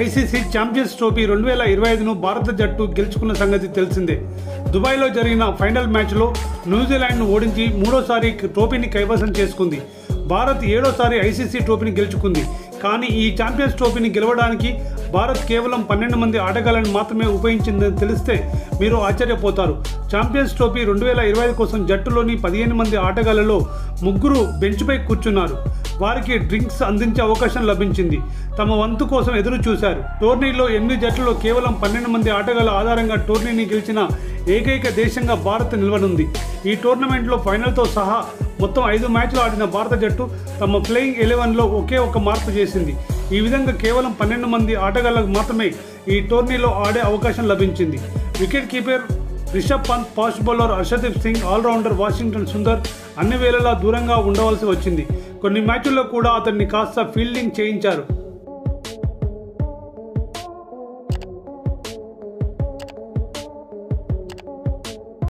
ICC champions trophy 2025ను భారత జట్టు గెలుచుకున్న సంగతి తెలిసిందే. దుబాయ్లో జరిగిన ఫైనల్ మ్యాచ్లో న్యూజిలాండ్ను ఓడించి మూడోసారి ట్రోఫీని కైవసం చేసుకుంది. భారత్ 7వ ఐసీసీ ట్రోఫీని గెలుచుకుంది. కానీ ఈ ఛాంపియన్స్ ట్రోఫీని గెలవడానికి భారత్ కేవలం 12 మంది ఆటగాళ్లను మాత్రమే ఉపయోగించిందని తెలిస్తే మీరు ఆశ్చర్యపోతారు. ఛాంపియన్స్ ట్రోఫీ 2025 కోసం జట్టులోని 15 మంది ఆటగాళ్లలో 3 బెంచ్పై కూర్చున్నారు. వారికి డ్రింక్స్ అందించే అవకాశం లభించింది. తమ వంతు కోసం ఎదురు చూశారు. టోర్నీలో 8 జట్లలో కేవలం 12 మంది ఆటగాళ్ల ఆధారంగా టోర్నీని గెలిచిన ఏకైక దేశంగా భారత్ నిలవనుంది. ఈ టోర్నమెంట్లో ఫైనల్తో సహా మొత్తం 5 మ్యాచ్లు ఆడిన భారత జట్టు తమ ప్లేయింగ్ 11లో ఒకే ఒక మార్పు చేసింది. ఈ విధంగా కేవలం 12 మంది ఆటగాళ్లకు మాత్రమే ఈ టోర్నీలో ఆడే అవకాశం లభించింది. Wicket keeper Rishabh Pant, fast bowler Harshdeep Singh, all rounder Washington Sundar అన్ని వేళలా దూరంగా ఉండవలసి వచ్చింది. కొన్ని మ్యాచ్ల్లో కూడా అతన్ని కాస్త ఫీల్డింగ్ చేయించారు.